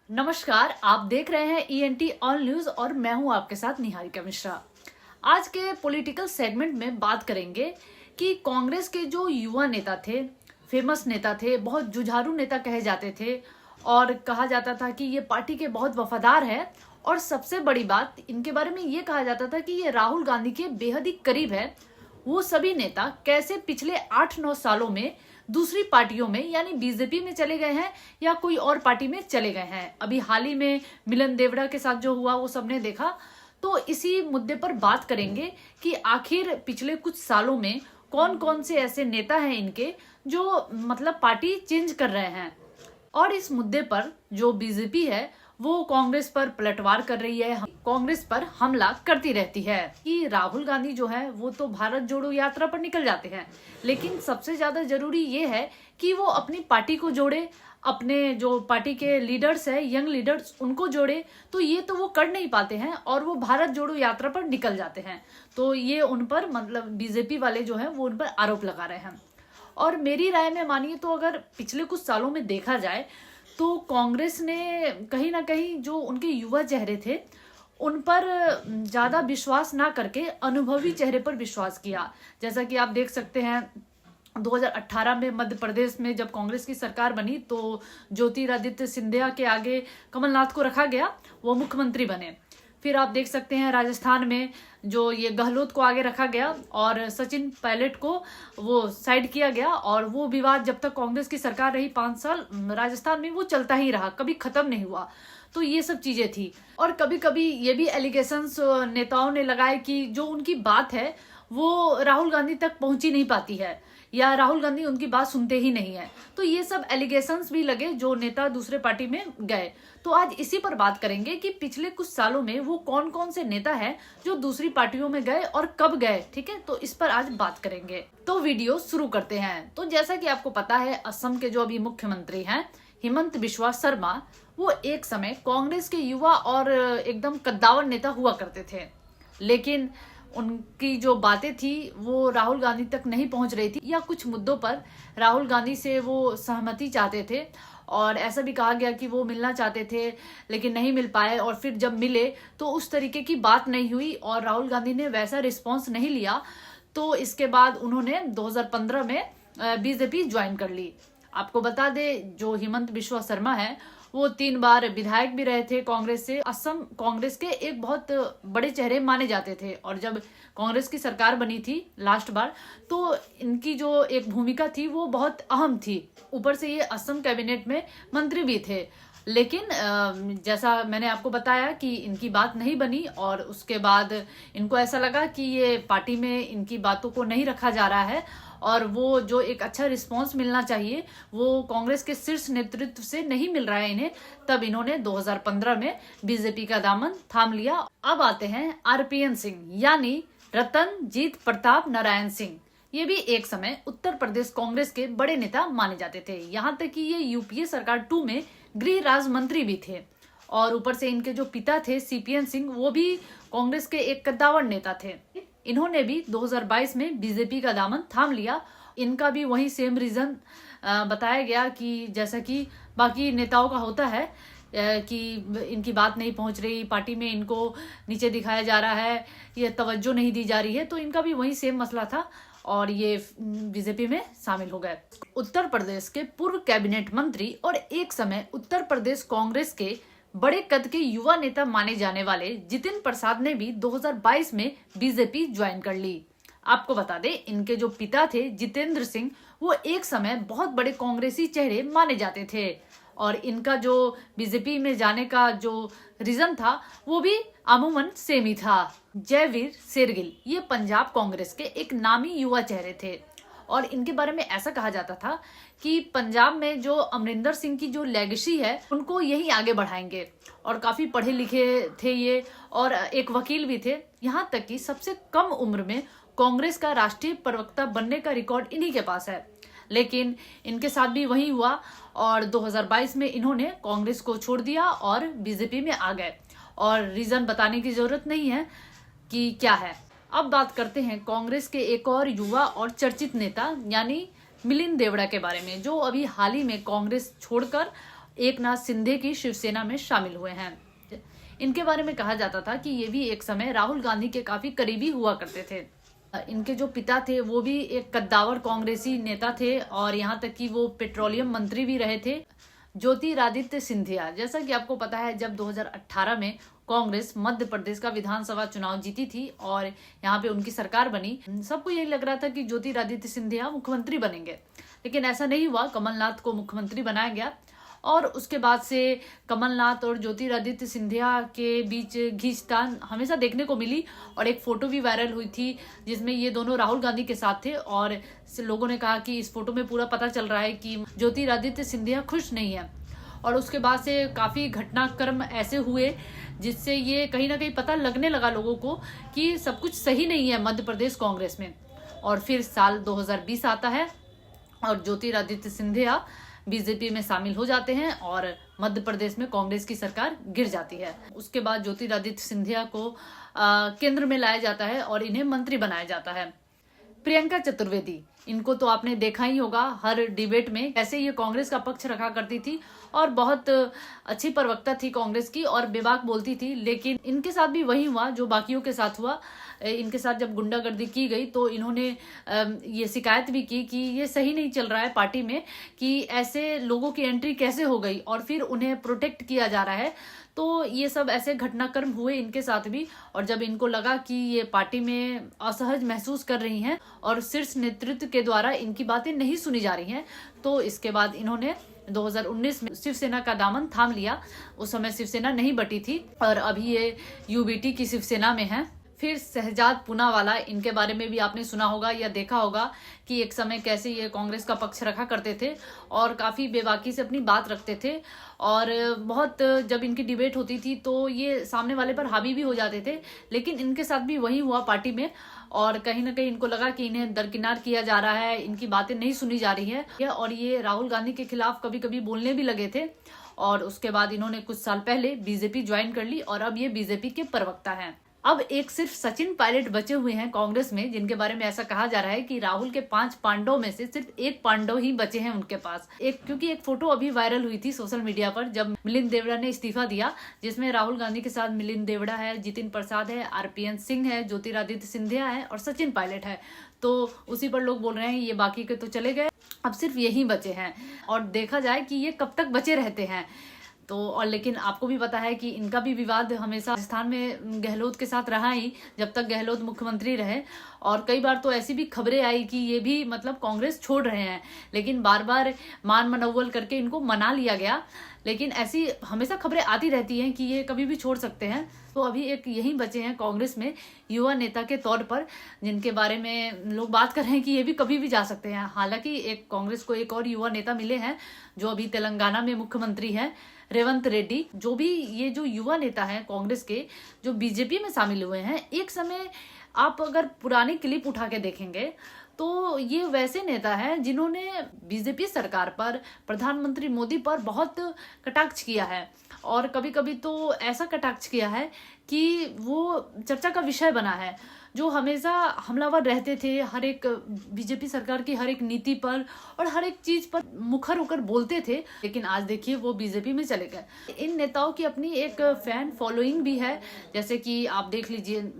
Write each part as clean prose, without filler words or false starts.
नमस्कार, आप देख रहे हैं ईएनटी ऑल न्यूज और मैं हूं आपके साथ निहारिका मिश्रा। आज के पॉलिटिकल सेगमेंट में बात करेंगे कि कांग्रेस के जो युवा नेता थे, फेमस नेता थे, बहुत जुझारू नेता कहे जाते थे और कहा जाता था कि ये पार्टी के बहुत वफादार है। और सबसे बड़ी बात इनके बारे में ये कहा जाता था कि ये राहुल गांधी के बेहद ही करीब है। वो सभी नेता कैसे पिछले 8-9 सालों में दूसरी पार्टियों में यानी बीजेपी में चले गए हैं या कोई और पार्टी में चले गए हैं। अभी हाल ही में मिलन देवड़ा के साथ जो हुआ वो सबने देखा। तो इसी मुद्दे पर बात करेंगे कि आखिर पिछले कुछ सालों में कौन कौन से ऐसे नेता हैं इनके जो मतलब पार्टी चेंज कर रहे हैं। और इस मुद्दे पर जो बीजेपी है वो कांग्रेस पर पलटवार कर रही है, कांग्रेस पर हमला करती रहती है कि राहुल गांधी जो है वो तो भारत जोड़ो यात्रा पर निकल जाते हैं, लेकिन सबसे ज्यादा जरूरी ये है कि वो अपनी पार्टी को जोड़े, अपने जो पार्टी के लीडर्स है, यंग लीडर्स, उनको जोड़े। तो ये तो वो कर नहीं पाते हैं और वो भारत जोड़ो यात्रा पर निकल जाते हैं। तो ये उन पर मतलब बीजेपी वाले जो है वो उन पर आरोप लगा रहे हैं। और मेरी राय में मानिए तो अगर पिछले कुछ सालों में देखा जाए तो कांग्रेस ने कहीं ना कहीं जो उनके युवा चेहरे थे उन पर ज्यादा विश्वास ना करके अनुभवी चेहरे पर विश्वास किया। जैसा कि आप देख सकते हैं 2018 में मध्य प्रदेश में जब कांग्रेस की सरकार बनी तो ज्योतिरादित्य सिंधिया के आगे कमलनाथ को रखा गया, वो मुख्यमंत्री बने। फिर आप देख सकते हैं राजस्थान में जो ये गहलोत को आगे रखा गया और सचिन पायलट को वो साइड किया गया। और वो विवाद जब तक कांग्रेस की सरकार रही 5 साल राजस्थान में वो चलता ही रहा, कभी खत्म नहीं हुआ। तो ये सब चीजें थी। और कभी कभी ये भी एलिगेशंस नेताओं ने लगाए कि जो उनकी बात है वो राहुल गांधी तक पहुंची नहीं पाती है या राहुल गांधी उनकी बात सुनते ही नहीं है। तो ये सब एलिगेशंस भी लगे जो नेता दूसरे पार्टी में गए। तो आज इसी पर बात करेंगे कि पिछले कुछ सालों में वो कौन कौन से नेता हैं जो दूसरी पार्टियों में गए और कब गए। ठीक है, तो इस पर आज बात करेंगे। तो वीडियो शुरू करते हैं। तो जैसा कि आपको पता है, असम के जो अभी मुख्यमंत्री हैं हिमंत बिस्वा शर्मा, वो एक समय कांग्रेस के युवा और एकदम कद्दावर नेता हुआ करते थे, लेकिन उनकी जो बातें थी वो राहुल गांधी तक नहीं पहुंच रही थी या कुछ मुद्दों पर राहुल गांधी से वो सहमति चाहते थे। और ऐसा भी कहा गया कि वो मिलना चाहते थे लेकिन नहीं मिल पाए, और फिर जब मिले तो उस तरीके की बात नहीं हुई और राहुल गांधी ने वैसा रिस्पॉन्स नहीं लिया। तो इसके बाद उन्होंने 2015 में बीजेपी ज्वाइन कर ली। आपको बता दे जो हिमंत बिस्वा शर्मा है वो 3 बार विधायक भी रहे थे कांग्रेस से। असम कांग्रेस के एक बहुत बड़े चेहरे माने जाते थे और जब कांग्रेस की सरकार बनी थी लास्ट बार तो इनकी जो एक भूमिका थी वो बहुत अहम थी। ऊपर से ये असम कैबिनेट में मंत्री भी थे, लेकिन जैसा मैंने आपको बताया कि इनकी बात नहीं बनी और उसके बाद इनको ऐसा लगा कि ये पार्टी में इनकी बातों को नहीं रखा जा रहा है और वो जो एक अच्छा रिस्पांस मिलना चाहिए वो कांग्रेस के शीर्ष नेतृत्व से नहीं मिल रहा है इन्हें। तब इन्होंने 2015 में बीजेपी का दामन थाम लिया। अब आते हैं आरपीएन सिंह यानी रतनजीत प्रताप नारायण सिंह। ये भी एक समय उत्तर प्रदेश कांग्रेस के बड़े नेता माने जाते थे, यहाँ तक कि ये यूपीए सरकार 2 में गृह राज्य मंत्री भी थे। और ऊपर से इनके जो पिता थे सीपीएन सिंह वो भी कांग्रेस के एक कद्दावर नेता थे। इन्होंने भी 2022 में बीजेपी का दामन थाम लिया। इनका भी वही सेम रीजन बताया गया कि जैसा कि बाकी नेताओं का होता है कि इनकी बात नहीं पहुंच रही, पार्टी में इनको नीचे दिखाया जा रहा है, ये तवज्जो नहीं दी जा रही है। तो इनका भी वही सेम मसला था और ये बीजेपी में शामिल हो गए। उत्तर प्रदेश के पूर्व कैबिनेट मंत्री और एक समय उत्तर प्रदेश कांग्रेस के बड़े कद के युवा नेता माने जाने वाले जितिन प्रसाद ने भी 2022 में बीजेपी ज्वाइन कर ली। आपको बता दें इनके जो पिता थे जितेंद्र सिंह वो एक समय बहुत बड़े कांग्रेसी चेहरे माने जाते थे और इनका जो बीजेपी में जाने का जो रीजन था वो भी अमूमन सेम ही था। जयवीर शेरगिल ये पंजाब कांग्रेस के एक नामी युवा चेहरे थे और इनके बारे में ऐसा कहा जाता था कि पंजाब में जो अमरिंदर सिंह की जो लेगेसी है उनको यही आगे बढ़ाएंगे। और काफी पढ़े लिखे थे ये और एक वकील भी थे। यहाँ तक कि सबसे कम उम्र में कांग्रेस का राष्ट्रीय प्रवक्ता बनने का रिकॉर्ड इन्हीं के पास है, लेकिन इनके साथ भी वही हुआ और 2022 में इन्होंने कांग्रेस को छोड़ दिया और बीजेपी में आ गए। और रीजन बताने की जरूरत नहीं है कि क्या है। अब बात करते हैं कांग्रेस के एक और युवा और चर्चित नेता यानी मिलिंद देवड़ा के बारे में, जो अभी हाल ही में कांग्रेस छोड़कर एकनाथ शिंदे की शिवसेना में शामिल हुए हैं। इनके बारे में कहा जाता था कि ये भी एक समय राहुल गांधी के काफी करीबी हुआ करते थे। इनके जो पिता थे वो भी एक कद्दावर कांग्रेसी नेता थे और यहाँ तक कि वो पेट्रोलियम मंत्री भी रहे थे, ज्योतिरादित्य सिंधिया। जैसा कि आपको पता है, जब 2018 में कांग्रेस मध्य प्रदेश का विधानसभा चुनाव जीती थी और यहाँ पे उनकी सरकार बनी, सबको यही लग रहा था कि ज्योतिरादित्य सिंधिया मुख्यमंत्री बनेंगे, लेकिन ऐसा नहीं हुआ। कमलनाथ को मुख्यमंत्री बनाया गया और उसके बाद से कमलनाथ और ज्योतिरादित्य सिंधिया के बीच खींचतान हमेशा देखने को मिली और एक फोटो भी वायरल हुई थी जिसमें ये दोनों राहुल गांधी के साथ थे और लोगों ने कहा कि इस फोटो में पूरा पता चल रहा है कि ज्योतिरादित्य सिंधिया खुश नहीं है। और उसके बाद से काफी घटनाक्रम ऐसे हुए जिससे ये कहीं ना कहीं पता लगने लगा लोगों को कि सब कुछ सही नहीं है मध्य प्रदेश कांग्रेस में। और फिर साल 2020 आता है और ज्योतिरादित्य सिंधिया बीजेपी में शामिल हो जाते हैं और मध्य प्रदेश में कांग्रेस की सरकार गिर जाती है। उसके बाद ज्योतिरादित्य सिंधिया को केंद्र में लाया जाता है और इन्हें मंत्री बनाया जाता है। प्रियंका चतुर्वेदी, इनको तो आपने देखा ही होगा हर डिबेट में कैसे ये कांग्रेस का पक्ष रखा करती थी और बहुत अच्छी प्रवक्ता थी कांग्रेस की और बेबाक बोलती थी। लेकिन इनके साथ भी वही हुआ जो बाकियों के साथ हुआ। इनके साथ जब गुंडागर्दी की गई तो इन्होंने ये शिकायत भी की कि ये सही नहीं चल रहा है पार्टी में कि ऐसे लोगों की एंट्री कैसे हो गई और फिर उन्हें प्रोटेक्ट किया जा रहा है। तो ये सब ऐसे घटनाक्रम हुए इनके साथ भी। और जब इनको लगा कि ये पार्टी में असहज महसूस कर रही हैं और शीर्ष नेतृत्व के द्वारा इनकी बातें नहीं सुनी जा रही हैं, तो इसके बाद इन्होंने 2019 में शिवसेना का दामन थाम लिया। उस समय शिवसेना नहीं बटी थी और अभी ये यूबीटी की शिवसेना में है। फिर शहजाद पूनावाला, इनके बारे में भी आपने सुना होगा या देखा होगा कि एक समय कैसे ये कांग्रेस का पक्ष रखा करते थे और काफी बेबाकी से अपनी बात रखते थे और बहुत जब इनकी डिबेट होती थी तो ये सामने वाले पर हावी भी हो जाते थे। लेकिन इनके साथ भी वही हुआ पार्टी में और कहीं ना कहीं इनको लगा कि इन्हें दरकिनार किया जा रहा है, इनकी बातें नहीं सुनी जा रही है और ये राहुल गांधी के खिलाफ कभी कभी बोलने भी लगे थे। और उसके बाद इन्होंने कुछ साल पहले बीजेपी ज्वाइन कर ली और अब ये बीजेपी के प्रवक्ता हैं। अब एक सिर्फ सचिन पायलट बचे हुए हैं कांग्रेस में, जिनके बारे में ऐसा कहा जा रहा है कि राहुल के 5 पांडवों में से सिर्फ एक पांडव ही बचे हैं उनके पास। क्योंकि एक फोटो अभी वायरल हुई थी सोशल मीडिया पर जब मिलिंद देवड़ा ने इस्तीफा दिया, जिसमें राहुल गांधी के साथ मिलिंद देवड़ा है, जितिन प्रसाद है, आरपीएन सिंह है, ज्योतिरादित्य सिंधिया है और सचिन पायलट है। तो उसी पर लोग बोल रहे हैं ये बाकी के तो चले गए, अब सिर्फ यही बचे हैं और देखा जाए कि ये कब तक बचे रहते हैं। तो और लेकिन आपको भी पता है कि इनका भी विवाद हमेशा राजस्थान में गहलोत के साथ रहा ही, जब तक गहलोत मुख्यमंत्री रहे। और कई बार तो ऐसी भी खबरें आई कि ये भी मतलब कांग्रेस छोड़ रहे हैं, लेकिन बार बार मान मनौवल करके इनको मना लिया गया। लेकिन ऐसी हमेशा खबरें आती रहती हैं कि ये कभी भी छोड़ सकते हैं। तो अभी एक यही बचे हैं कांग्रेस में युवा नेता के तौर पर, जिनके बारे में लोग बात कर रहे हैं कि ये भी कभी भी जा सकते हैं। हालांकि एक कांग्रेस को एक और युवा नेता मिले हैं जो अभी तेलंगाना में मुख्यमंत्री हैं, रेवंत रेड्डी। जो भी ये जो युवा नेता हैं कांग्रेस के जो बीजेपी में शामिल हुए हैं, एक समय आप अगर पुरानी क्लिप उठा के देखेंगे तो ये वैसे नेता हैं जिन्होंने बीजेपी सरकार पर, प्रधानमंत्री मोदी पर बहुत कटाक्ष किया है और कभी कभी तो ऐसा कटाक्ष किया है कि वो चर्चा का विषय बना है, जो हमेशा हमलावर रहते थे हर एक बीजेपी सरकार की हर एक नीति पर और हर एक चीज पर मुखर होकर बोलते थे। लेकिन आज देखिए वो बीजेपी में चले गए। इन नेताओं की अपनी एक फैन फॉलोइंग भी है, जैसे कि आप देख लीजिए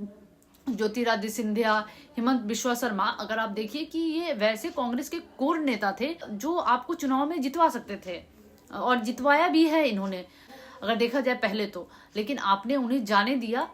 ज्योतिरादित्य सिंधिया, हेमंत बिश्वा शर्मा। अगर आप देखिए कि ये वैसे कांग्रेस के कोर नेता थे जो आपको चुनाव में जितवा सकते थे और जितवाया भी है इन्होंने, अगर देखा जाए पहले तो। लेकिन आपने उन्हें जाने दिया।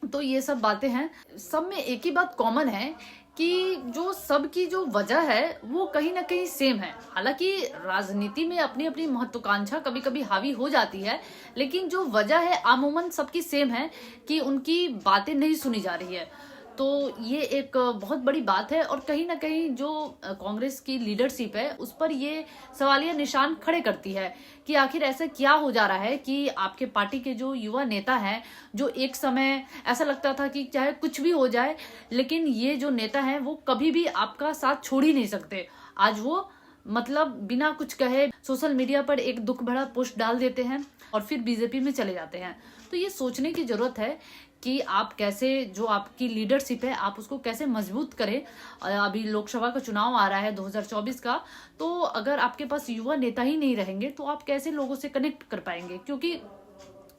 तो ये सब बातें हैं। सब में एक ही बात कॉमन है कि जो सबकी जो वजह है वो कहीं ना कहीं सेम है। हालांकि राजनीति में अपनी अपनी महत्वाकांक्षा कभी कभी हावी हो जाती है, लेकिन जो वजह है अमूमन सबकी सेम है कि उनकी बातें नहीं सुनी जा रही है। तो ये एक बहुत बड़ी बात है और कहीं ना कहीं जो कांग्रेस की लीडरशिप है उस पर ये सवालिया निशान खड़े करती है कि आखिर ऐसा क्या हो जा रहा है कि आपके पार्टी के जो युवा नेता हैं, जो एक समय ऐसा लगता था कि चाहे कुछ भी हो जाए लेकिन ये जो नेता हैं वो कभी भी आपका साथ छोड़ ही नहीं सकते, आज वो मतलब बिना कुछ कहे सोशल मीडिया पर एक दुख भरा पोस्ट डाल देते हैं और फिर बीजेपी में चले जाते हैं। तो ये सोचने की जरूरत है कि आप कैसे, जो आपकी लीडरशिप है आप उसको कैसे मजबूत करें। अभी लोकसभा का चुनाव आ रहा है 2024 का, तो अगर आपके पास युवा नेता ही नहीं रहेंगे तो आप कैसे लोगों से कनेक्ट कर पाएंगे, क्योंकि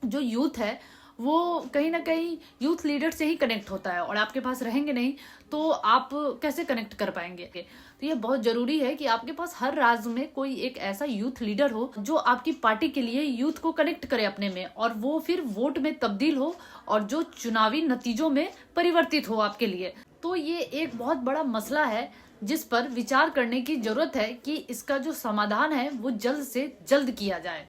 जो यूथ है वो कहीं ना कहीं यूथ लीडर से ही कनेक्ट होता है और आपके पास रहेंगे नहीं तो आप कैसे कनेक्ट कर पाएंगे। तो ये बहुत जरूरी है कि आपके पास हर राज्य में कोई एक ऐसा यूथ लीडर हो जो आपकी पार्टी के लिए यूथ को कनेक्ट करे अपने में, और वो फिर वोट में तब्दील हो और जो चुनावी नतीजों में परिवर्तित हो आपके लिए। तो ये एक बहुत बड़ा मसला है जिस पर विचार करने की जरूरत है कि इसका जो समाधान है वो जल्द से जल्द किया जाए।